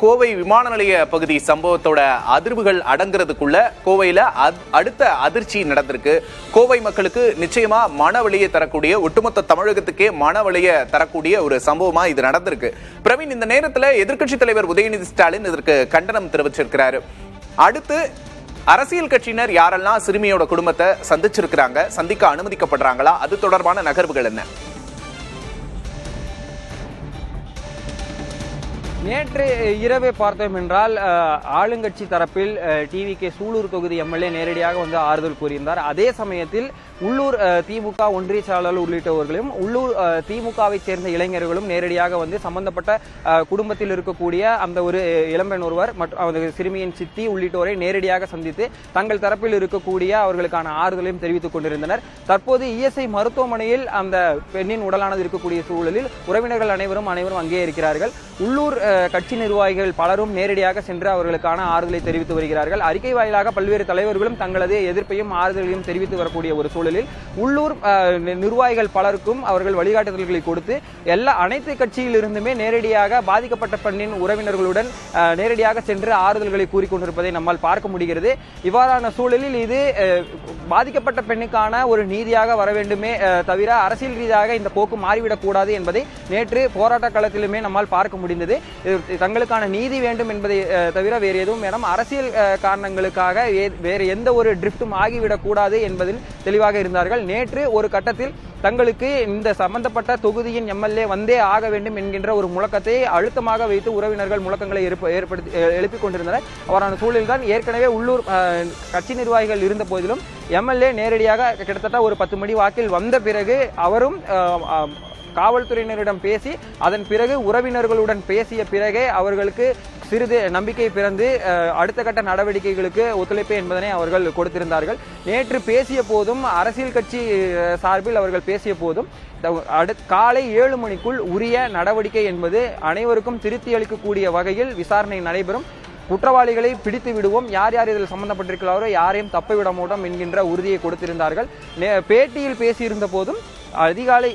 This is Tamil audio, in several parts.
கோவை விமான நிலைய பகுதி சம்பவத்தோட அதிர்வுகள் அடங்குறதுக்குள்ள கோவையில அடுத்த அதிர்ச்சி நடந்திருக்கு. கோவை மக்களுக்கு நிச்சயமா மனவலியை தரக்கூடிய, ஒட்டுமொத்த தமிழகத்துக்கே மனவலியை தரக்கூடிய ஒரு சம்பவமா இது நடந்திருக்கு. பிரவீன், இந்த நேரத்தில் எதிர்க்கட்சி தலைவர் உதயநிதி ஸ்டாலின் இதற்கு கண்டனம் தெரிவிச்சிருக்கிறாரு. அடுத்து அரசியல் கட்சியினர் யாரெல்லாம் சிறுமியோட குடும்பத்தை சந்திச்சிருக்கிறாங்க, சந்திக்க அனுமதிக்கப்படுறாங்களா, அது தொடர்பான நகர்வுகள் என்ன? நேற்று இரவே பார்த்தோம் என்றால் ஆளுங்கட்சி தரப்பில் டிவிகே சூலூர் தொகுதி எம்எல்ஏ நேரடியாக வந்து ஆறுதல் கூறியிருந்தார். அதே சமயத்தில் உள்ளூர் திமுக ஒன்றிய செயலாளர் உள்ளிட்டவர்களும் உள்ளூர் திமுகவை சேர்ந்த இளைஞர்களும் நேரடியாக வந்து சம்பந்தப்பட்ட குடும்பத்தில் இருக்கக்கூடிய அந்த ஒரு இளம்பெண் ஒருவர் மற்றும் அந்த சிறுமியின் சித்தி உள்ளிட்டோரை நேரடியாக சந்தித்து தங்கள் தரப்பில் இருக்கக்கூடிய அவர்களுக்கான ஆறுதலையும் தெரிவித்துக் கொண்டிருந்தனர். தற்போது இஎஸ்ஐ மருத்துவமனையில் அந்த பெண்ணின் உடலானது இருக்கக்கூடிய சூழலில் உறவினர்கள் அனைவரும் அங்கே இருக்கிறார்கள். உள்ளூர் கட்சி நிர்வாகிகள் பலரும் நேரடியாக சென்று அவர்களுக்கான ஆறுதலை தெரிவித்து வருகிறார்கள். அறிக்கை வாயிலாக பல்வேறு தலைவர்களும் தங்களது எதிர்ப்பையும் ஆறுதலையும் தெரிவித்து வரக்கூடிய ஒரு சூழலில் உள்ளூர் நிர்வாகிகள் பலருக்கும் அவர்கள் வழிகாட்டுதல்களை கொடுத்து அனைத்து கட்சியில் இருந்துமே நேரடியாக பாதிக்கப்பட்ட பெண்ணின் உறவினர்களுடன் நேரடியாக சென்று ஆறுதல்களை கூறிக்கொண்டிருப்பதை நம்மால் பார்க்க முடிகிறது. இவ்வாறான சூழலில் இது பாதிக்கப்பட்ட பெண்ணுக்கான ஒரு நீதியாக வர வேண்டுமே தவிர அரசியல் ரீதியாக இந்த போக்கு மாறிவிடக் கூடாது என்பதை நேற்று போராட்ட களத்திலுமே நம்மால் பார்க்க முடிந்தது. தங்களுக்கான நீதி வேண்டும் என்பதை தவிர வேறு எதுவும் வேணும், அரசியல் காரணங்களுக்காக வேறு எந்த ஒரு டிரிப்டும் ஆகிவிடக் கூடாது என்பதில் தெளிவாக இருந்தார்கள். நேற்று ஒரு கட்டத்தில் தங்களுக்கு இந்த சம்பந்தப்பட்ட தொகுதியின் எம்எல்ஏ வந்தே ஆக வேண்டும் என்கின்ற ஒரு முழக்கத்தை அழுத்தமாக வைத்து உறவினர்கள் முழக்கங்களை எழுப்பிக் கொண்டிருந்தனர். அவரான சூழலில் தான் ஏற்கனவே உள்ளூர் கட்சி நிர்வாகிகள் இருந்த போதிலும் எம்எல்ஏ நேரடியாக கிட்டத்தட்ட ஒரு 10 மணி வாக்கில் வந்த பிறகு அவரும் காவல்துறையினரிடம் பேசி அதன் பிறகு உறவினர்களுடன் பேசிய பிறகே அவர்களுக்கு சிறிது நம்பிக்கை பிறந்து அடுத்த கட்ட நடவடிக்கைகளுக்கு ஒத்துழைப்பு என்பதனை அவர்கள் கொடுத்திருந்தார்கள். நேற்று பேசிய போதும் அரசியல் கட்சி சார்பில் அவர்கள் பேசிய போதும் காலை 7 மணிக்குள் உரிய நடவடிக்கை என்பது அனைவருக்கும் திருப்தி அளிக்கக்கூடிய வகையில் விசாரணை நடைபெறும், குற்றவாளிகளை பிடித்து விடுவோம், யார் யார் இதில் சம்பந்தப்பட்டிருக்கிறாரோ யாரையும் தப்ப விட மாட்டோம் என்கின்ற உறுதியை கொடுத்திருந்தார்கள். பேட்டியில் பேசியிருந்த போதும் அதிகாலை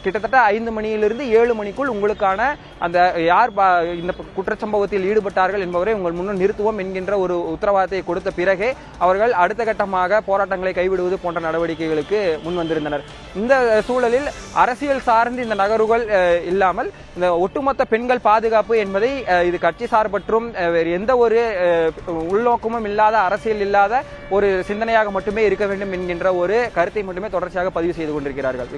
கிட்டத்தட்ட 5 மணியிலிருந்து 7 மணிக்குள் உங்களுக்கான அந்த யார் இந்த குற்றச்சம்பவத்தில் ஈடுபட்டார்கள் என்பவரை உங்கள் முன்னும் நிறுத்துவோம் என்கின்ற ஒரு உத்தரவாதத்தை கொடுத்த பிறகே அவர்கள் அடுத்த கட்டமாக போராட்டங்களை கைவிடுவது போன்ற நடவடிக்கைகளுக்கு முன் வந்திருந்தனர். இந்த சூழலில் அரசியல் சார்ந்து இந்த நகர்வுகள் இல்லாமல் இந்த ஒட்டுமொத்த பெண்கள் பாதுகாப்பு என்பதை இது கட்சி சார்பற்றும் வேறு எந்த ஒரு உள்நோக்கமும் இல்லாத, அரசியல் இல்லாத ஒரு சிந்தனையாக மட்டுமே இருக்க வேண்டும் என்கின்ற ஒரு கருத்தை மட்டுமே தொடர்ச்சியாக பதிவு செய்து கொண்டிருக்கிறார்கள்.